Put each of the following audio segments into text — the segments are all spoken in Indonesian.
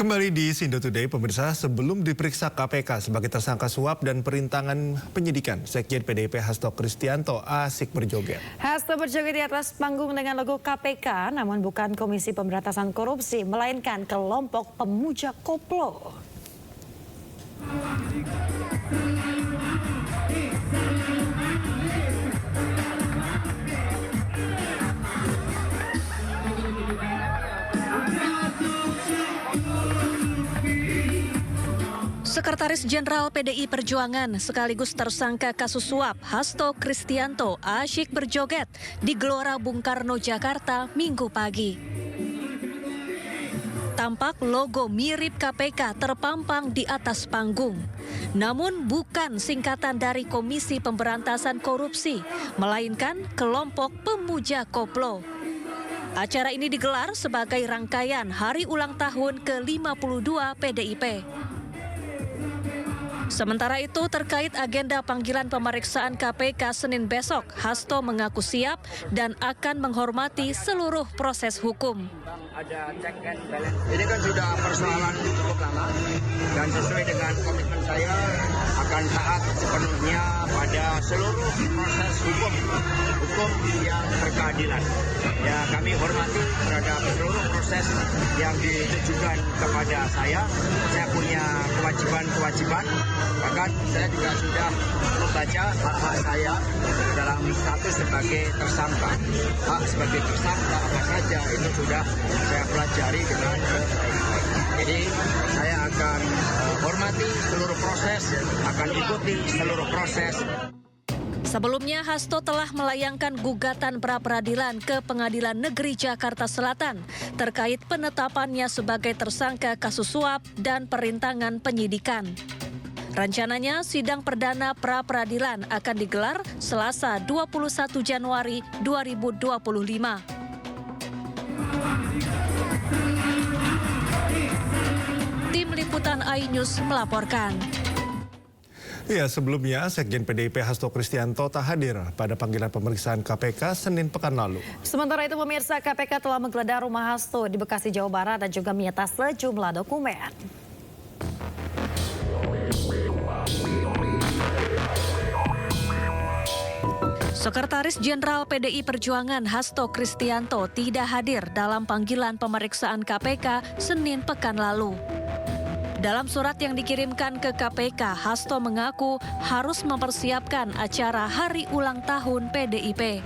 Kembali di Sindo Today, pemirsa, sebelum diperiksa KPK sebagai tersangka suap dan perintangan penyidikan, Sekjen PDIP Hasto Kristianto asik berjoget. Hasto berjoget di atas panggung dengan logo KPK, namun bukan Komisi Pemberantasan Korupsi, melainkan kelompok pemuja koplo. Sekretaris Jenderal PDI Perjuangan sekaligus tersangka kasus suap Hasto Kristianto asyik berjoget di Gelora Bung Karno, Jakarta Minggu pagi. Tampak logo mirip KPK terpampang di atas panggung. Namun bukan singkatan dari Komisi Pemberantasan Korupsi, melainkan kelompok pemuja koplo. Acara ini digelar sebagai rangkaian hari ulang tahun ke-52 PDIP. Sementara itu, terkait agenda panggilan pemeriksaan KPK Senin besok, Hasto mengaku siap dan akan menghormati seluruh proses hukum. Ada check and balance. Ini kan sudah persoalan cukup lama dan sesuai dengan komitmen saya akan taat sepenuhnya pada seluruh proses hukum yang berkeadilan. Ya, kami hormati terhadap seluruh proses yang ditujukan kepada saya. Saya punya kewajiban, bahkan saya juga sudah membaca hak-hak saya dalam status sebagai tersangka. Hak sebagai tersangka apa saja itu sudah saya pelajari dengan baik-baik. Jadi saya akan hormati seluruh proses, akan ikuti seluruh proses. Sebelumnya, Hasto telah melayangkan gugatan pra-peradilan ke Pengadilan Negeri Jakarta Selatan terkait penetapannya sebagai tersangka kasus suap dan perintangan penyidikan. Rencananya, sidang perdana pra-peradilan akan digelar Selasa 21 Januari 2025. Tim Liputan iNews melaporkan. Ya, sebelumnya Sekjen PDIP Hasto Kristianto tak hadir pada panggilan pemeriksaan KPK Senin pekan lalu. Sementara itu, pemirsa, KPK telah menggeledah rumah Hasto di Bekasi, Jawa Barat dan juga menyita sejumlah dokumen. Sekretaris Jenderal PDI Perjuangan Hasto Kristianto tidak hadir dalam panggilan pemeriksaan KPK Senin pekan lalu. Dalam surat yang dikirimkan ke KPK, Hasto mengaku harus mempersiapkan acara hari ulang tahun PDIP.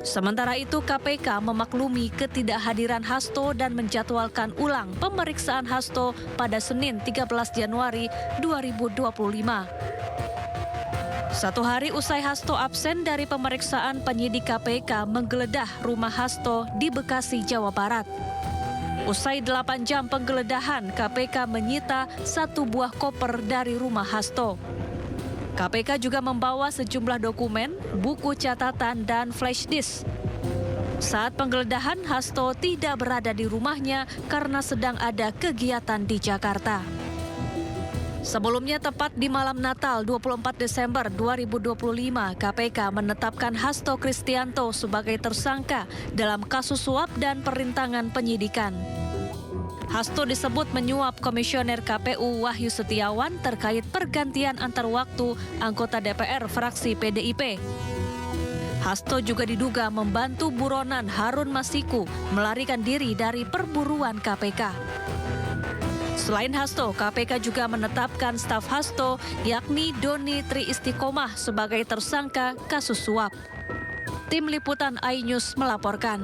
Sementara itu, KPK memaklumi ketidakhadiran Hasto dan menjadwalkan ulang pemeriksaan Hasto pada Senin 13 Januari 2025. Satu hari usai Hasto absen dari pemeriksaan, penyidik KPK menggeledah rumah Hasto di Bekasi, Jawa Barat. Usai 8 jam penggeledahan, KPK menyita satu buah koper dari rumah Hasto. KPK juga membawa sejumlah dokumen, buku catatan, dan flash disk. Saat penggeledahan, Hasto tidak berada di rumahnya karena sedang ada kegiatan di Jakarta. Sebelumnya, tepat di malam Natal 24 Desember 2025, KPK menetapkan Hasto Kristianto sebagai tersangka dalam kasus suap dan perintangan penyidikan. Hasto disebut menyuap Komisioner KPU Wahyu Setiawan terkait pergantian antar waktu anggota DPR fraksi PDIP. Hasto juga diduga membantu buronan Harun Masiku melarikan diri dari perburuan KPK. Selain Hasto, KPK juga menetapkan staf Hasto, yakni Doni Tri Istiqomah sebagai tersangka kasus suap. Tim Liputan iNews melaporkan.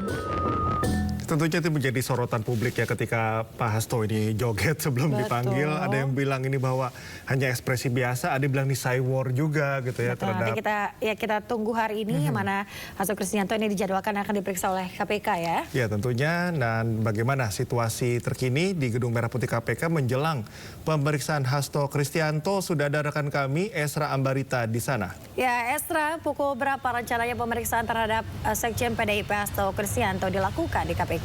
Tentunya itu menjadi sorotan publik ya ketika Pak Hasto ini joget sebelum dipanggil. Ada yang bilang ini bahwa hanya ekspresi biasa, ada yang bilang ini cywar juga gitu ya. Betul, nanti kita tunggu hari ini yang mana Hasto Kristianto ini dijadwalkan akan diperiksa oleh KPK ya. Ya, tentunya. Dan bagaimana situasi terkini di Gedung Merah Putih KPK menjelang pemeriksaan Hasto Kristianto, sudah ada rekan kami Esra Ambarita di sana. Ya, Esra, pukul berapa rencananya pemeriksaan terhadap Sekjen PDIP Hasto Kristianto dilakukan di KPK?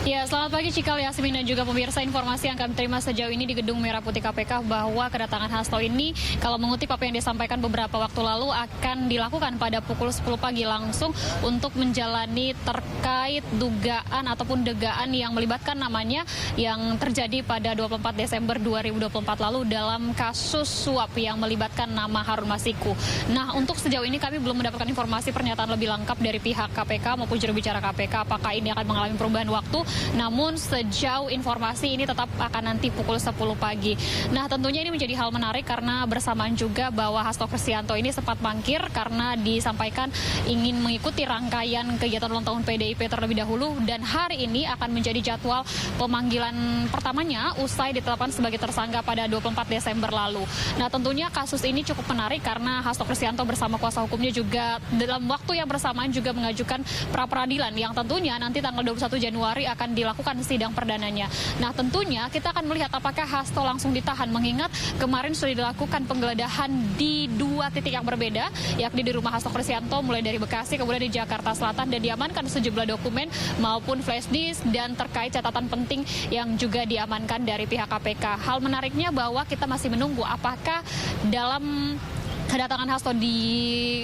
Ya, selamat pagi Cikal, Yasmin dan juga pemirsa. Informasi yang kami terima sejauh ini di Gedung Merah Putih KPK bahwa kedatangan Hasto ini, kalau mengutip apa yang disampaikan beberapa waktu lalu, akan dilakukan pada pukul 10 pagi langsung untuk menjalani terkait dugaan ataupun degaan yang melibatkan namanya yang terjadi pada 24 Desember 2024 lalu dalam kasus suap yang melibatkan nama Harun Masiku. Nah, untuk sejauh ini kami belum mendapatkan informasi pernyataan lebih lengkap dari pihak KPK maupun juru bicara KPK apakah ini akan mengalami perubahan waktu. Namun sejauh informasi ini tetap akan nanti pukul 10 pagi. Nah, tentunya ini menjadi hal menarik karena bersamaan juga bahwa Hasto Kristianto ini sempat mangkir karena disampaikan ingin mengikuti rangkaian kegiatan ulang tahun PDIP terlebih dahulu, dan hari ini akan menjadi jadwal pemanggilan pertamanya usai ditetapkan sebagai tersangka pada 24 Desember lalu. Nah, tentunya kasus ini cukup menarik karena Hasto Kristianto bersama kuasa hukumnya juga dalam waktu yang bersamaan juga mengajukan pra peradilan yang tentunya nanti tanggal 21 Januari akan dilakukan sidang perdananya. Nah, tentunya kita akan melihat apakah Hasto langsung ditahan, mengingat kemarin sudah dilakukan penggeledahan di 2 titik yang berbeda, yakni di rumah Hasto Kristianto mulai dari Bekasi kemudian di Jakarta Selatan, dan diamankan sejumlah dokumen maupun flash disk dan terkait catatan penting yang juga diamankan dari pihak KPK. Hal menariknya bahwa kita masih menunggu apakah dalam kedatangan Hasto di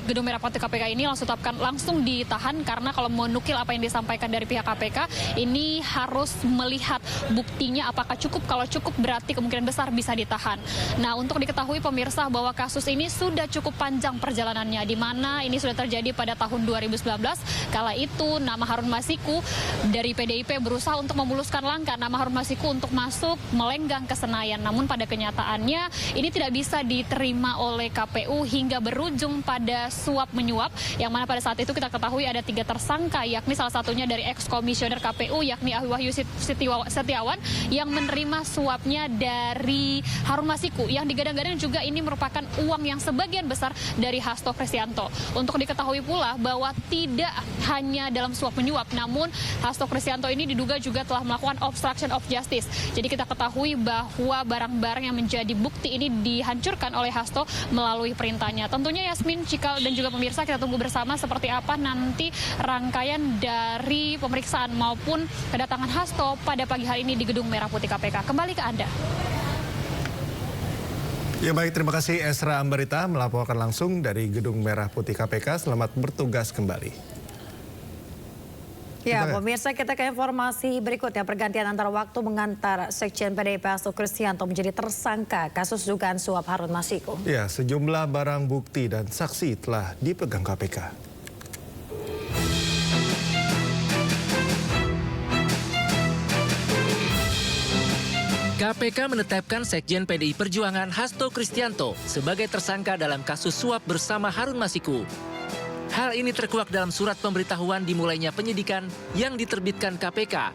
Gedung Merah Putih KPK ini langsung ditahan, karena kalau menukil apa yang disampaikan dari pihak KPK ini harus melihat buktinya apakah cukup. Kalau cukup berarti kemungkinan besar bisa ditahan. Nah, untuk diketahui pemirsa bahwa kasus ini sudah cukup panjang perjalanannya, di mana ini sudah terjadi pada tahun 2019. Kala itu nama Harun Masiku dari PDIP berusaha untuk memuluskan langkah nama Harun Masiku untuk masuk melenggang ke Senayan. Namun pada kenyataannya ini tidak bisa diterima oleh KPU hingga berujung pada suap menyuap, yang mana pada saat itu kita ketahui ada 3 tersangka, yakni salah satunya dari ex-komisioner KPU yakni Wahyu Setiawan yang menerima suapnya dari Harun Masiku, yang digadang-gadang juga ini merupakan uang yang sebagian besar dari Hasto Kristianto. Untuk diketahui pula bahwa tidak hanya dalam suap menyuap, namun Hasto Kristianto ini diduga juga telah melakukan obstruction of justice. Jadi kita ketahui bahwa barang-barang yang menjadi bukti ini dihancurkan oleh Hasto melalui perintahnya. Tentunya Yasmin, Cikal dan juga pemirsa, kita tunggu bersama seperti apa nanti rangkaian dari pemeriksaan maupun kedatangan Hasto pada pagi hari ini di Gedung Merah Putih KPK. Kembali ke Anda. Ya baik, terima kasih Esra Ambarita melaporkan langsung dari Gedung Merah Putih KPK. Selamat bertugas kembali. Ya, pemirsa, kita ke informasi berikutnya. Pergantian antara waktu mengantar Sekjen PDIP Hasto Kristianto menjadi tersangka kasus dugaan suap Harun Masiku. Ya, sejumlah barang bukti dan saksi telah dipegang KPK. KPK menetapkan Sekjen PDI Perjuangan Hasto Kristianto sebagai tersangka dalam kasus suap bersama Harun Masiku. Hal ini terkuak dalam surat pemberitahuan dimulainya penyidikan yang diterbitkan KPK.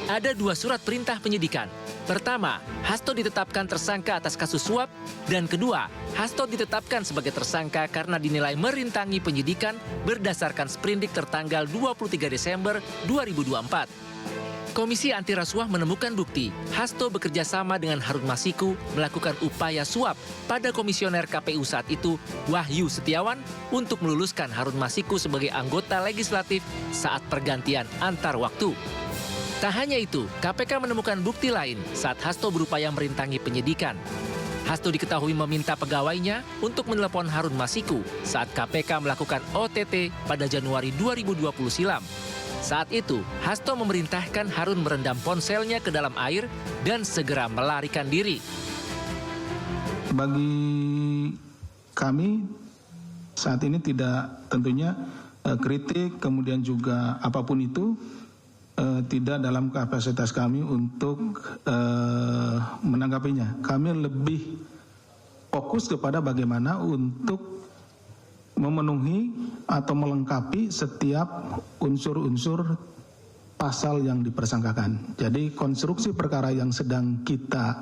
Ada 2 surat perintah penyidikan. Pertama, Hasto ditetapkan tersangka atas kasus suap, dan kedua, Hasto ditetapkan sebagai tersangka karena dinilai merintangi penyidikan berdasarkan sprindik tertanggal 23 Desember 2024. Komisi Anti Rasuah menemukan bukti Hasto bekerja sama dengan Harun Masiku melakukan upaya suap pada komisioner KPU saat itu, Wahyu Setiawan, untuk meluluskan Harun Masiku sebagai anggota legislatif saat pergantian antar waktu. Tak hanya itu, KPK menemukan bukti lain saat Hasto berupaya merintangi penyidikan. Hasto diketahui meminta pegawainya untuk menelepon Harun Masiku saat KPK melakukan OTT pada Januari 2020 silam. Saat itu, Hasto memerintahkan Harun merendam ponselnya ke dalam air dan segera melarikan diri. Bagi kami saat ini tidak, tentunya kritik kemudian juga apapun itu tidak dalam kapasitas kami untuk menanggapinya. Kami lebih fokus kepada bagaimana untuk memenuhi atau melengkapi setiap unsur-unsur pasal yang dipersangkakan. Jadi konstruksi perkara yang sedang kita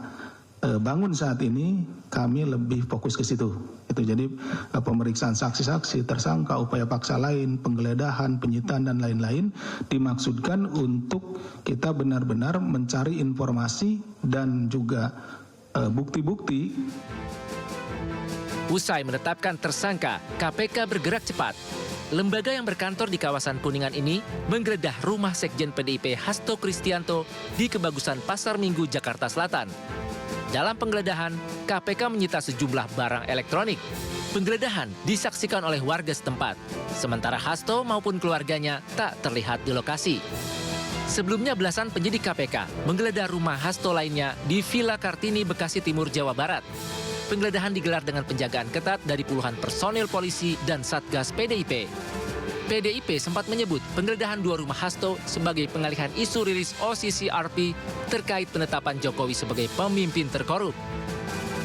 bangun saat ini, kami lebih fokus ke situ. Itu jadi pemeriksaan saksi-saksi, tersangka, upaya paksa lain, penggeledahan, penyitaan dan lain-lain dimaksudkan untuk kita benar-benar mencari informasi dan juga bukti-bukti. Usai menetapkan tersangka, KPK bergerak cepat. lembaga yang berkantor di kawasan Kuningan ini menggeledah rumah Sekjen PDIP Hasto Kristianto di Kebagusan Pasar Minggu, Jakarta Selatan. Dalam penggeledahan, KPK menyita sejumlah barang elektronik. Penggeledahan disaksikan oleh warga setempat, sementara Hasto maupun keluarganya tak terlihat di lokasi. Sebelumnya belasan penyidik KPK menggeledah rumah Hasto lainnya di Villa Kartini, Bekasi Timur, Jawa Barat. Penggeledahan digelar dengan penjagaan ketat dari puluhan personil polisi dan Satgas PDIP. PDIP sempat menyebut penggeledahan 2 rumah Hasto sebagai pengalihan isu rilis OCCRP terkait penetapan Jokowi sebagai pemimpin terkorup.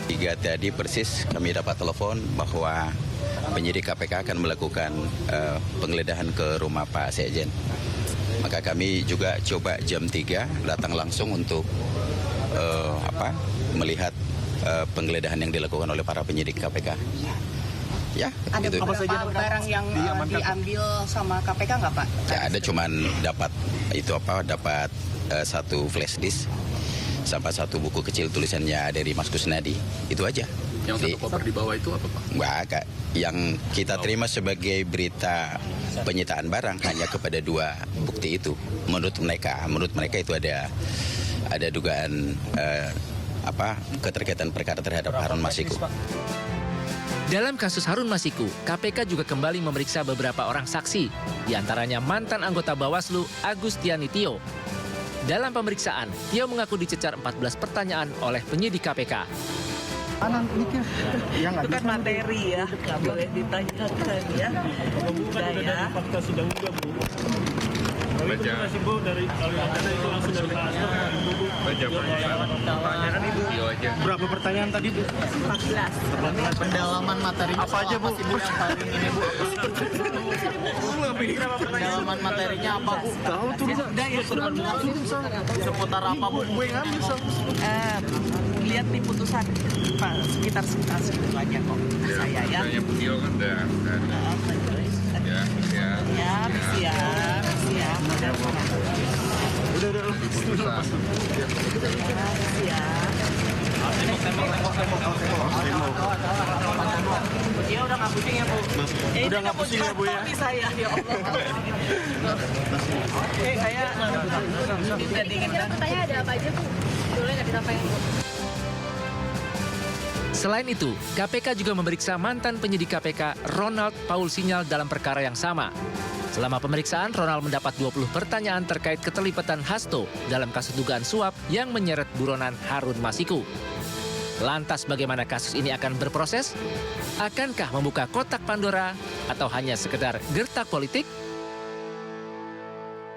3 tadi persis kami dapat telepon bahwa penyidik KPK akan melakukan penggeledahan ke rumah Pak Sekjen. Maka kami juga coba jam 3 datang langsung untuk melihat penggeledahan yang dilakukan oleh para penyidik KPK. Ya, ada gitu. beberapa barang yang diambil sama KPK nggak Pak? Ya, ada cuman dapat dapat 1 flash disk sampai 1 buku kecil tulisannya dari Mas Kusnadi, itu aja. Yang 1 koper di bawah itu apa Pak? Enggak, Kak. Yang kita terima sebagai berita penyitaan barang hanya kepada 2 bukti itu. Menurut mereka itu ada dugaan keterkaitan perkara terhadap Harun Masiku. Dalam kasus Harun Masiku, KPK juga kembali memeriksa beberapa orang saksi, diantaranya mantan anggota Bawaslu Agustiani Tio. Dalam pemeriksaan, Tio mengaku dicecar 14 pertanyaan oleh penyidik KPK. Itu kan materi ya, nggak boleh ditanyakan ya. Udah ya. Fakta sidang juga Bu. Baca. Dari itu langsung dari Pak Hasto. Baca pertanyaan Ibu. Berapa pertanyaan tadi Bu? 14. Pendalaman materinya apa aja Bu? Ini Bu. Pendalaman materinya apa Bu? Tahu tuh. Udah ya, Seputar apa Bu? Gue ngambil lihat di putusan Pak, sekitar segitu aja kok saya ya. Beliau kan udah. Ya, siap. Udah. Dia udah nggak pusing ya Bu? Udah nggak pusing ya Bu ya? Saya ya Allah. Oke, saya udah dingin kan. Pertanyaan ada apa aja Bu? Boleh nggak disampaikan Bu? Selain itu, KPK juga memeriksa mantan penyidik KPK Ronald Paul Sinyal dalam perkara yang sama. Selama pemeriksaan, Ronald mendapat 20 pertanyaan terkait keterlibatan Hasto dalam kasus dugaan suap yang menyeret buronan Harun Masiku. Lantas bagaimana kasus ini akan berproses? Akankah membuka kotak Pandora atau hanya sekedar gertak politik?